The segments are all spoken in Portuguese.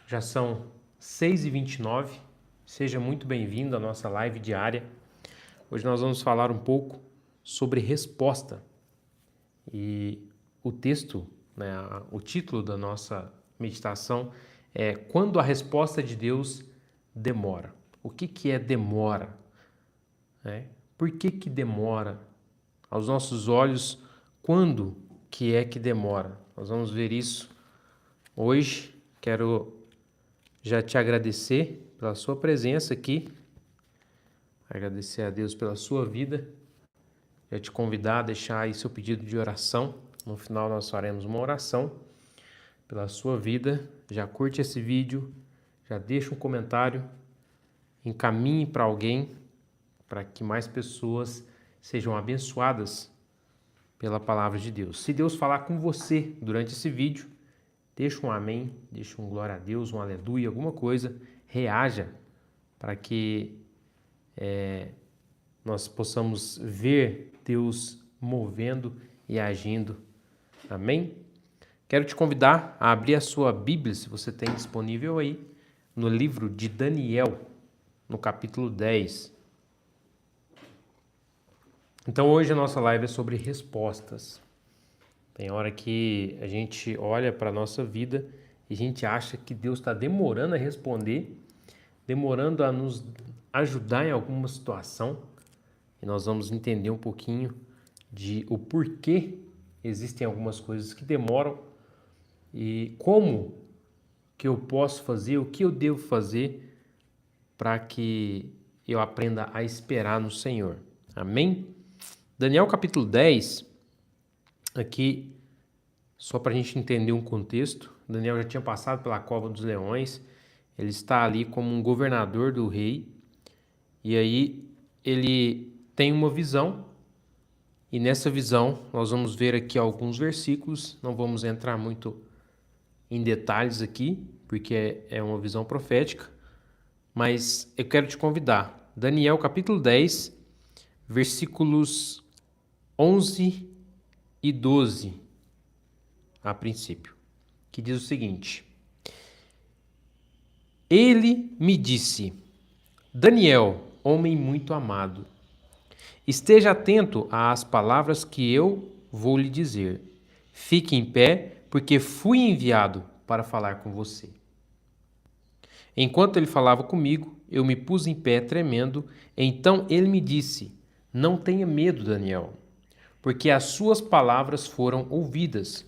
Já são 6h29. Seja muito bem-vindo à nossa live diária. Hoje nós vamos falar um pouco sobre resposta. E o texto, o título da nossa meditação é Quando a resposta de Deus demora. O que é demora? Por que demora? Aos nossos olhos, quando que é que demora? Nós vamos ver isso hoje. Quero já te agradecer pela sua presença aqui, agradecer a Deus pela sua vida, já te convidar a deixar aí seu pedido de oração. No final nós faremos uma oração pela sua vida. Já curte esse vídeo, já deixa um comentário, encaminhe para alguém, para que mais pessoas sejam abençoadas pela palavra de Deus. Se Deus falar com você durante esse vídeo, deixa um amém, deixa um glória a Deus, um aleluia, alguma coisa, reaja para que nós possamos ver Deus movendo e agindo. Amém? Quero te convidar a abrir a sua Bíblia, se você tem disponível aí, no livro de Daniel, no capítulo 10. Então hoje a nossa live é sobre respostas. Tem hora que a gente olha para a nossa vida e a gente acha que Deus está demorando a responder, demorando a nos ajudar em alguma situação. E nós vamos entender um pouquinho de o porquê existem algumas coisas que demoram e como que eu posso fazer, o que eu devo fazer para que eu aprenda a esperar no Senhor. Amém? Daniel capítulo 10, aqui, só para a gente entender um contexto, Daniel já tinha passado pela cova dos leões, ele está ali como um governador do rei, e aí ele tem uma visão, e nessa visão nós vamos ver aqui alguns versículos, não vamos entrar muito em detalhes aqui, porque é uma visão profética, mas eu quero te convidar, Daniel capítulo 10, versículos 11 e 12, a princípio, que diz o seguinte: Ele me disse, Daniel, homem muito amado, esteja atento às palavras que eu vou lhe dizer. Fique em pé, porque fui enviado para falar com você. Enquanto ele falava comigo, eu me pus em pé tremendo. Então ele me disse, não tenha medo, Daniel, porque as suas palavras foram ouvidas.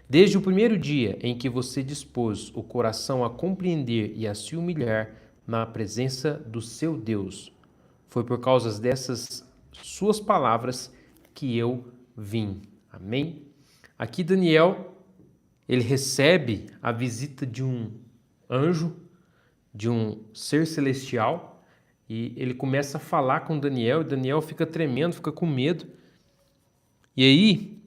Desde o primeiro dia em que você dispôs o coração a compreender e a se humilhar na presença do seu Deus, foi por causa dessas suas palavras que eu vim. Amém? Aqui Daniel, ele recebe a visita de um anjo, de um ser celestial, e ele começa a falar com Daniel, e Daniel fica tremendo, fica com medo. E aí,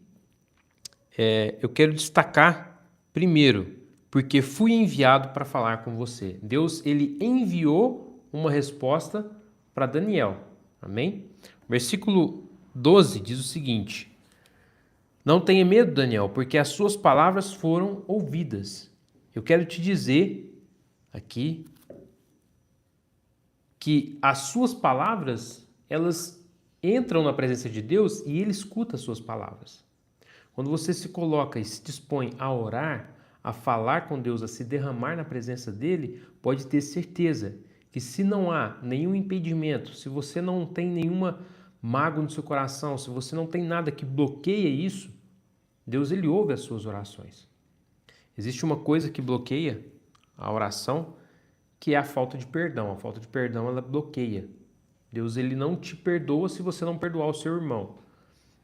eu quero destacar, primeiro, porque fui enviado para falar com você. Deus, ele enviou uma resposta para Daniel. Amém? Versículo 12 diz o seguinte: Não tenha medo, Daniel, porque as suas palavras foram ouvidas. Eu quero te dizer aqui que as suas palavras, elas entram na presença de Deus e Ele escuta as suas palavras. Quando você se coloca e se dispõe a orar, a falar com Deus, a se derramar na presença dEle, pode ter certeza que se não há nenhum impedimento, se você não tem nenhuma mágoa no seu coração, se você não tem nada que bloqueia isso, Deus, ele ouve as suas orações. Existe uma coisa que bloqueia a oração, que é a falta de perdão. A falta de perdão, ela bloqueia. Deus, ele não te perdoa se você não perdoar o seu irmão.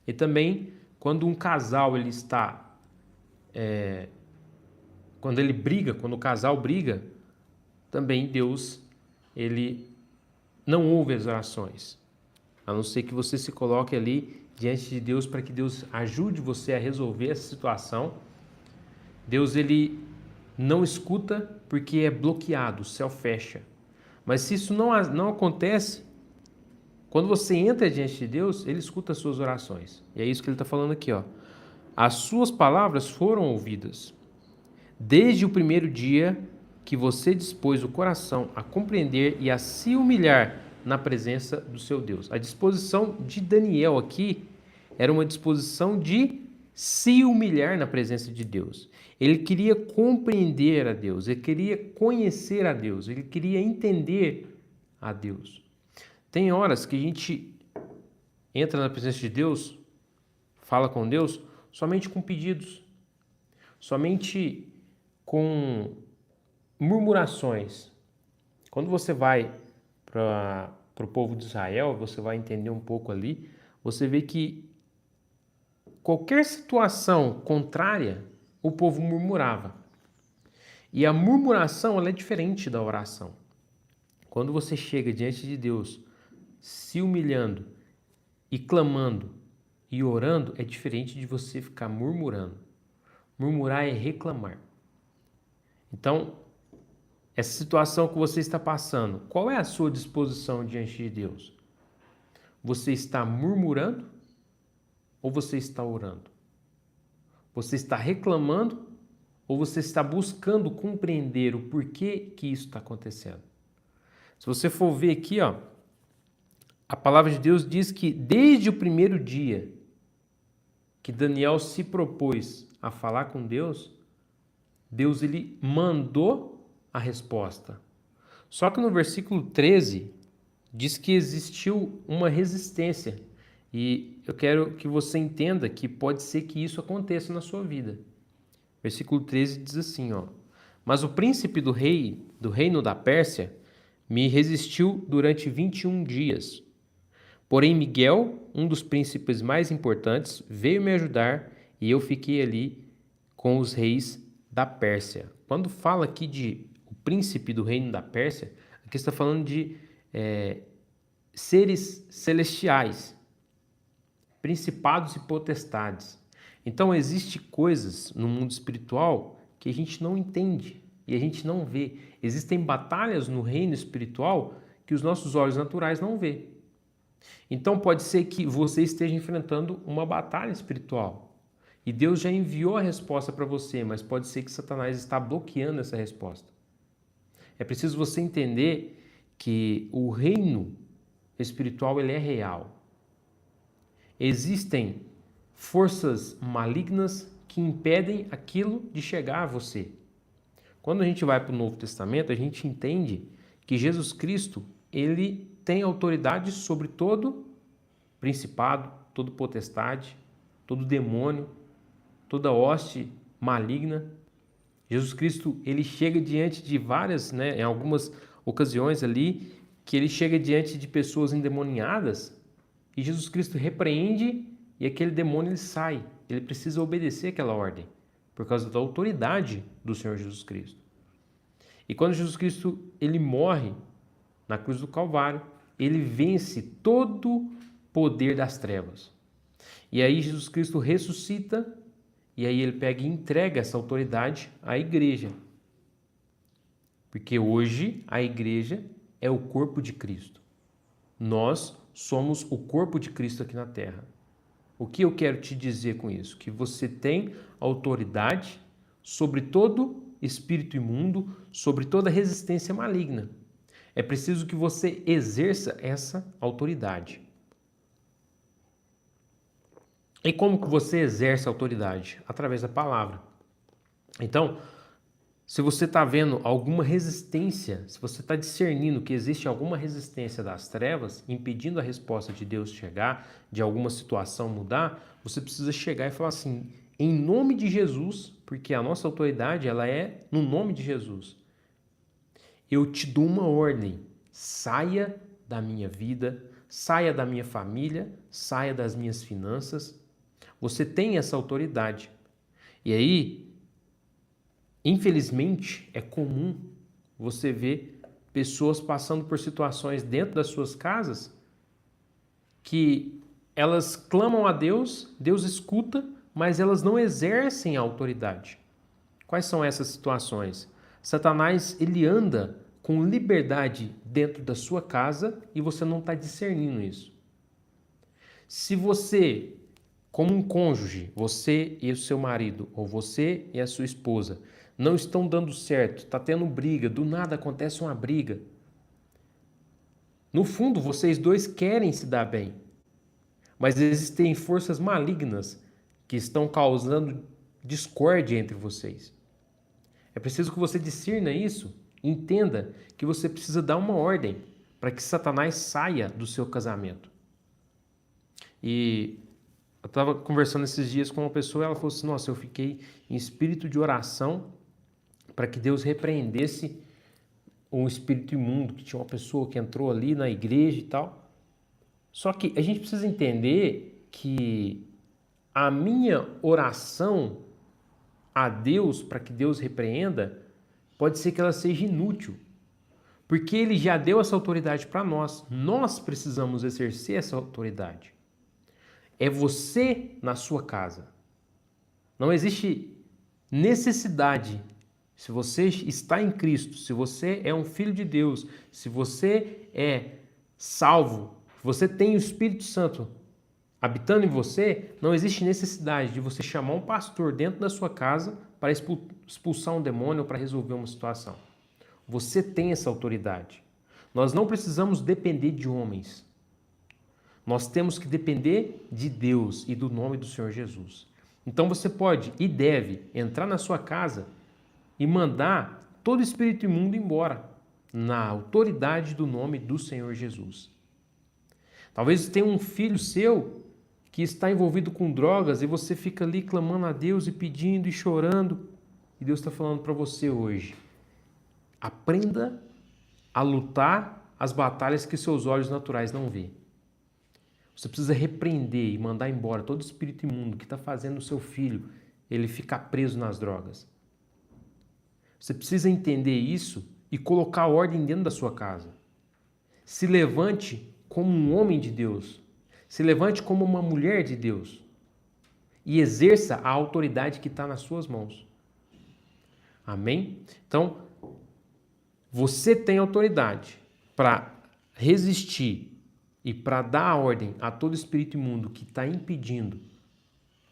E também, quando um casal, ele está... quando ele briga, quando o casal briga, também Deus, ele não ouve as orações. A não ser que você se coloque ali diante de Deus para que Deus ajude você a resolver essa situação. Deus, ele não escuta porque é bloqueado, o céu fecha. Mas se isso não acontece, quando você entra diante de Deus, ele escuta as suas orações. E é isso que ele está falando aqui, ó. As suas palavras foram ouvidas. Desde o primeiro dia que você dispôs o coração a compreender e a se humilhar na presença do seu Deus. A disposição de Daniel aqui era uma disposição de se humilhar na presença de Deus. Ele queria compreender a Deus, ele queria conhecer a Deus, ele queria entender a Deus. Tem horas que a gente entra na presença de Deus, fala com Deus, somente com pedidos, somente com murmurações. Quando você vai para o povo de Israel, você vai entender um pouco ali, você vê que qualquer situação contrária, o povo murmurava. E a murmuração ela é diferente da oração. Quando você chega diante de Deus, se humilhando e clamando e orando, é diferente de você ficar murmurando. Murmurar é reclamar. Então, essa situação que você está passando, qual é a sua disposição diante de Deus? Você está murmurando ou você está orando? Você está reclamando ou você está buscando compreender o porquê que isso está acontecendo? Se você for ver aqui, ó, a palavra de Deus diz que desde o primeiro dia que Daniel se propôs a falar com Deus, Deus ele mandou a resposta. Só que no versículo 13 diz que existiu uma resistência. E eu quero que você entenda que pode ser que isso aconteça na sua vida. Versículo 13 diz assim, ó: Mas o príncipe do reino da Pérsia me resistiu durante 21 dias. Porém Miguel, um dos príncipes mais importantes, veio me ajudar e eu fiquei ali com os reis da Pérsia. Quando fala aqui de o príncipe do reino da Pérsia, aqui está falando de seres celestiais, principados e potestades. Então, existem coisas no mundo espiritual que a gente não entende e a gente não vê. Existem batalhas no reino espiritual que os nossos olhos naturais não vê. Então, pode ser que você esteja enfrentando uma batalha espiritual e Deus já enviou a resposta para você, mas pode ser que Satanás está bloqueando essa resposta. É preciso você entender que o reino espiritual ele é real. Existem forças malignas que impedem aquilo de chegar a você. Quando a gente vai para o Novo Testamento, a gente entende que Jesus Cristo, ele tem autoridade sobre todo principado, toda potestade, todo demônio, toda hoste maligna. Jesus Cristo, ele chega diante de várias, em algumas ocasiões ali, que ele chega diante de pessoas endemoniadas e Jesus Cristo repreende e aquele demônio ele sai. Ele precisa obedecer aquela ordem por causa da autoridade do Senhor Jesus Cristo. E quando Jesus Cristo ele morre na cruz do Calvário, ele vence todo poder das trevas. E aí Jesus Cristo ressuscita e aí ele pega e entrega essa autoridade à igreja. Porque hoje a igreja é o corpo de Cristo. Nós somos o corpo de Cristo aqui na Terra. O que eu quero te dizer com isso? Que você tem autoridade sobre todo espírito imundo, sobre toda resistência maligna. É preciso que você exerça essa autoridade. E como que você exerce a autoridade? Através da palavra. Então, se você está vendo alguma resistência, se você está discernindo que existe alguma resistência das trevas, impedindo a resposta de Deus chegar, de alguma situação mudar, você precisa chegar e falar assim, em nome de Jesus, porque a nossa autoridade ela é no nome de Jesus. Eu te dou uma ordem, saia da minha vida, saia da minha família, saia das minhas finanças. Você tem essa autoridade. E aí, infelizmente, é comum você ver pessoas passando por situações dentro das suas casas que elas clamam a Deus, Deus escuta, mas elas não exercem a autoridade. Quais são essas situações? Satanás, ele anda com liberdade dentro da sua casa e você não está discernindo isso. Se você, como um cônjuge, você e o seu marido, ou você e a sua esposa, não estão dando certo, está tendo briga, do nada acontece uma briga. No fundo, vocês dois querem se dar bem, mas existem forças malignas que estão causando discórdia entre vocês. É preciso que você discirna isso, entenda que você precisa dar uma ordem para que Satanás saia do seu casamento. E eu estava conversando esses dias com uma pessoa e ela falou assim, nossa, eu fiquei em espírito de oração para que Deus repreendesse um espírito imundo, que tinha uma pessoa que entrou ali na igreja e tal. Só que a gente precisa entender que a minha oração a Deus para que Deus repreenda, pode ser que ela seja inútil, porque Ele já deu essa autoridade para nós. Nós precisamos exercer essa autoridade. É você na sua casa. Não existe necessidade. Se você está em Cristo, se você é um filho de Deus, se você é salvo, você tem o Espírito Santo habitando em você, não existe necessidade de você chamar um pastor dentro da sua casa para expulsar um demônio ou para resolver uma situação. Você tem essa autoridade. Nós não precisamos depender de homens. Nós temos que depender de Deus e do nome do Senhor Jesus. Então você pode e deve entrar na sua casa e mandar todo espírito imundo embora, na autoridade do nome do Senhor Jesus. Talvez você tenha um filho seu que está envolvido com drogas e você fica ali clamando a Deus e pedindo e chorando. E Deus está falando para você hoje, aprenda a lutar as batalhas que seus olhos naturais não vê. Você precisa repreender e mandar embora todo espírito imundo que está fazendo o seu filho ele ficar preso nas drogas. Você precisa entender isso e colocar ordem dentro da sua casa. Se levante como um homem de Deus. Se levante como uma mulher de Deus. E exerça a autoridade que está nas suas mãos. Amém? Então, você tem autoridade para resistir e para dar a ordem a todo espírito imundo que está impedindo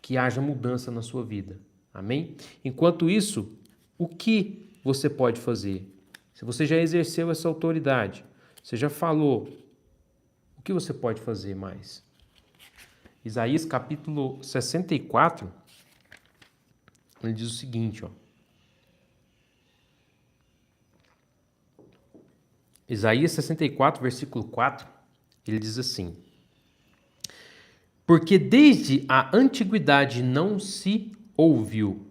que haja mudança na sua vida. Amém? Enquanto isso, o que você pode fazer? Se você já exerceu essa autoridade, você já falou, o que você pode fazer mais? Isaías capítulo 64, ele diz o seguinte, ó. Isaías 64, versículo 4, ele diz assim: porque desde a antiguidade não se ouviu,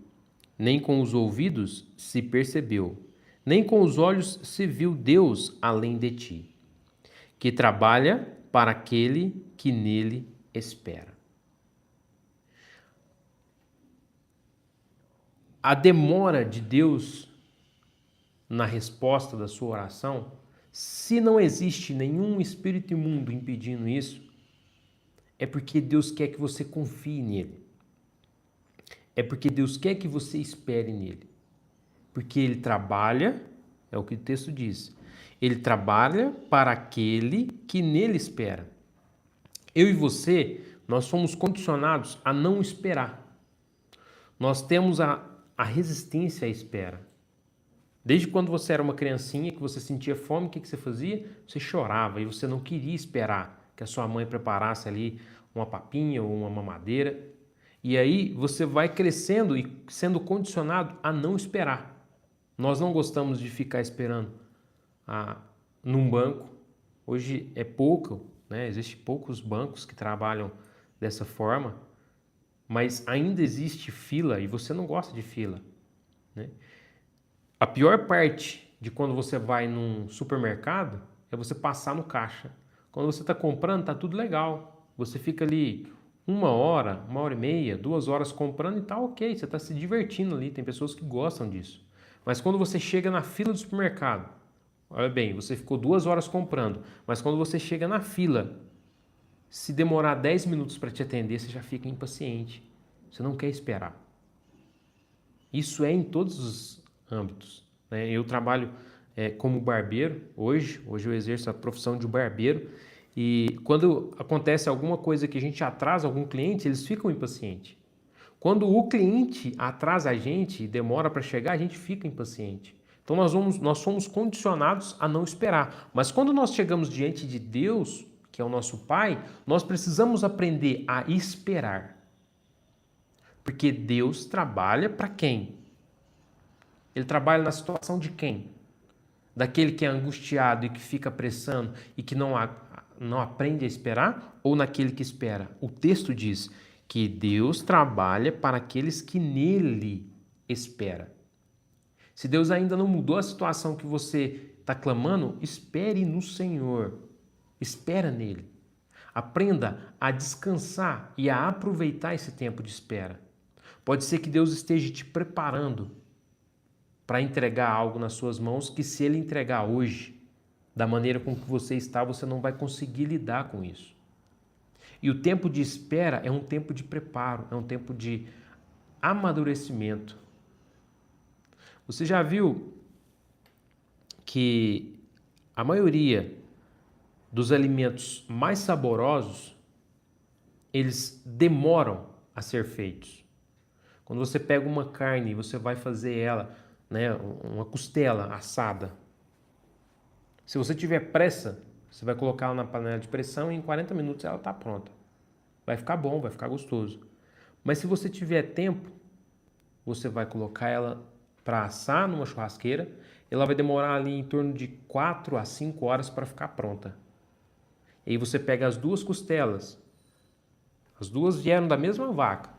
nem com os ouvidos se percebeu, nem com os olhos se viu Deus além de ti, que trabalha para aquele que nele espera. A demora de Deus na resposta da sua oração, se não existe nenhum espírito imundo impedindo isso, é porque Deus quer que você confie nele. É porque Deus quer que você espere nele. Porque ele trabalha, é o que o texto diz, ele trabalha para aquele que nele espera. Eu e você, nós somos condicionados a não esperar. Nós temos a resistência à espera. Desde quando você era uma criancinha, que você sentia fome, o que você fazia? Você chorava e você não queria esperar que a sua mãe preparasse ali uma papinha ou uma mamadeira. E aí você vai crescendo e sendo condicionado a não esperar. Nós não gostamos de ficar esperando num banco. Hoje é pouco, né? Existem poucos bancos que trabalham dessa forma, mas ainda existe fila e você não gosta de fila, né? A pior parte de quando você vai num supermercado é você passar no caixa. Quando você está comprando, está tudo legal. Você fica ali 1 hora, 1 hora e meia, 2 horas comprando e tá ok, você está se divertindo ali, tem pessoas que gostam disso. Mas quando você chega na fila do supermercado, olha bem, você ficou 2 horas comprando, mas quando você chega na fila, se demorar 10 minutos para te atender, você já fica impaciente. Você não quer esperar. Isso é em todos os âmbitos, né? Eu trabalho como barbeiro hoje eu exerço a profissão de barbeiro e quando acontece alguma coisa que a gente atrasa algum cliente, eles ficam impacientes. Quando o cliente atrasa a gente e demora para chegar, a gente fica impaciente. Então nós somos condicionados a não esperar. Mas quando nós chegamos diante de Deus, que é o nosso Pai, nós precisamos aprender a esperar. Porque Deus trabalha para quem? Ele trabalha na situação de quem? Daquele que é angustiado e que fica pressando e que não aprende a esperar? Ou naquele que espera? O texto diz que Deus trabalha para aqueles que nele espera. Se Deus ainda não mudou a situação que você está clamando, espere no Senhor. Espera nele. Aprenda a descansar e a aproveitar esse tempo de espera. Pode ser que Deus esteja te preparando para entregar algo nas suas mãos que, se ele entregar hoje, da maneira com que você está, você não vai conseguir lidar com isso. E o tempo de espera é um tempo de preparo, é um tempo de amadurecimento. Você já viu que a maioria dos alimentos mais saborosos, eles demoram a ser feitos. Quando você pega uma carne e você vai fazer ela, né, uma costela assada, se você tiver pressa, você vai colocar ela na panela de pressão e em 40 minutos ela está pronta. Vai ficar bom, vai ficar gostoso. Mas se você tiver tempo, você vai colocar ela para assar numa churrasqueira. Ela vai demorar ali em torno de 4 a 5 horas para ficar pronta. E aí você pega as duas costelas. As duas vieram da mesma vaca.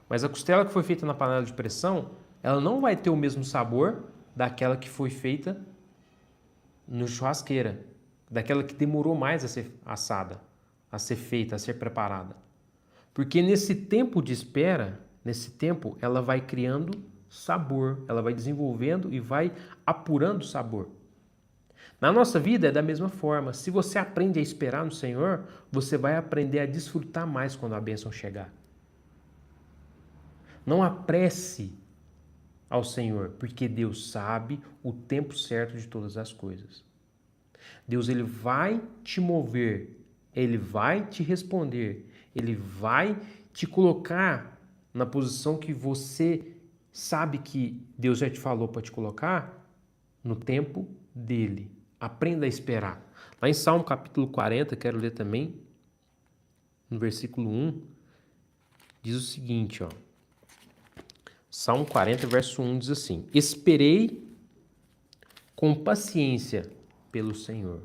Mas a costela que foi feita na panela de pressão, ela não vai ter o mesmo sabor daquela que foi feita no churrasqueira, daquela que demorou mais a ser assada, a ser feita, a ser preparada. Porque nesse tempo de espera, nesse tempo, ela vai criando sabor, ela vai desenvolvendo e vai apurando sabor. Na nossa vida é da mesma forma. Se você aprende a esperar no Senhor, você vai aprender a desfrutar mais quando a bênção chegar. Não apresse ao Senhor, porque Deus sabe o tempo certo de todas as coisas. Deus, ele vai te mover, ele vai te responder, ele vai te colocar na posição que você sabe que Deus já te falou para te colocar no tempo dele. Aprenda a esperar. Lá em Salmo capítulo 40, quero ler também, no versículo 1, diz o seguinte, ó. Salmo 40, verso 1 diz assim: Esperei com paciência pelo Senhor.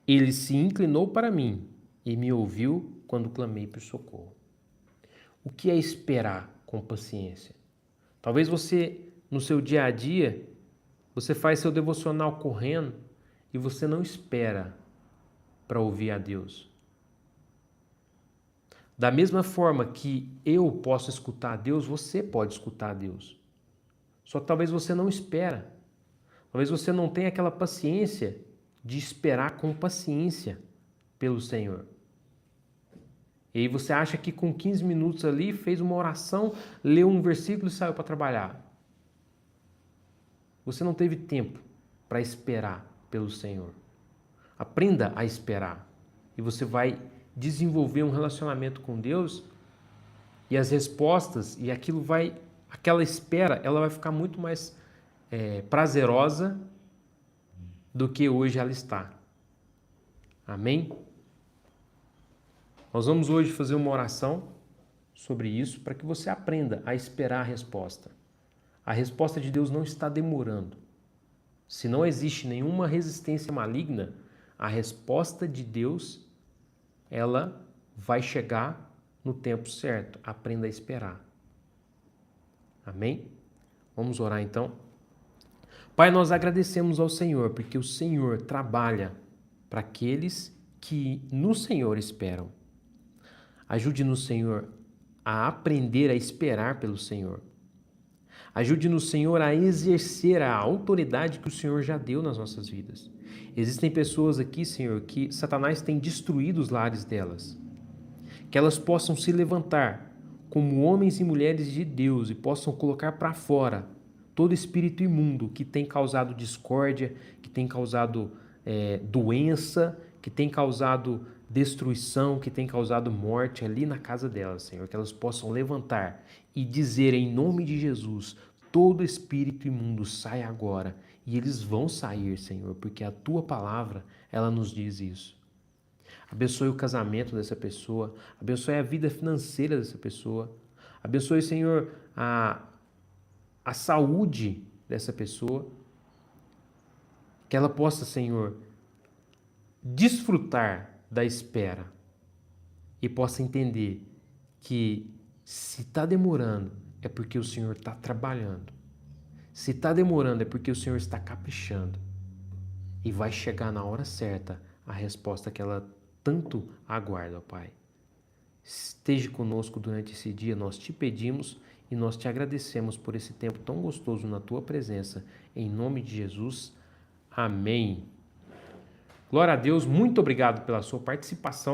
Ele se inclinou para mim e me ouviu quando clamei por socorro. O que é esperar com paciência? Talvez você, no seu dia a dia, você faz seu devocional correndo e você não espera para ouvir a Deus. Da mesma forma que eu posso escutar a Deus, você pode escutar a Deus. Só que talvez você não espera. Talvez você não tenha aquela paciência de esperar com paciência pelo Senhor. E aí você acha que com 15 minutos ali fez uma oração, leu um versículo e saiu para trabalhar. Você não teve tempo para esperar pelo Senhor. Aprenda a esperar e você vai desenvolver um relacionamento com Deus e as respostas e aquela espera, ela vai ficar muito mais prazerosa do que hoje ela está. Amém? Nós vamos hoje fazer uma oração sobre isso para que você aprenda a esperar a resposta. A resposta de Deus não está demorando. Se não existe nenhuma resistência maligna, a resposta de Deus, ela vai chegar no tempo certo. Aprenda a esperar. Amém? Vamos orar então. Pai, nós agradecemos ao Senhor, porque o Senhor trabalha para aqueles que no Senhor esperam. Ajude-nos, Senhor, a aprender a esperar pelo Senhor. Ajude-nos, Senhor, a exercer a autoridade que o Senhor já deu nas nossas vidas. Existem pessoas aqui, Senhor, que Satanás tem destruído os lares delas. Que elas possam se levantar como homens e mulheres de Deus e possam colocar para fora todo espírito imundo que tem causado discórdia, que tem causado doença, que tem causado destruição, que tem causado morte ali na casa delas, Senhor, que elas possam levantar e dizer em nome de Jesus, todo espírito imundo sai agora, e eles vão sair, Senhor, porque a tua palavra, ela nos diz isso. Abençoe o casamento dessa pessoa, abençoe a vida financeira dessa pessoa, abençoe, Senhor, a saúde dessa pessoa, que ela possa, Senhor, desfrutar da espera e possa entender que se está demorando é porque o Senhor está trabalhando. Se está demorando é porque o Senhor está caprichando. E vai chegar na hora certa a resposta que ela tanto aguarda, ó Pai. Esteja conosco durante esse dia, nós te pedimos e nós te agradecemos por esse tempo tão gostoso na tua presença. Em nome de Jesus, amém. Glória a Deus, muito obrigado pela sua participação.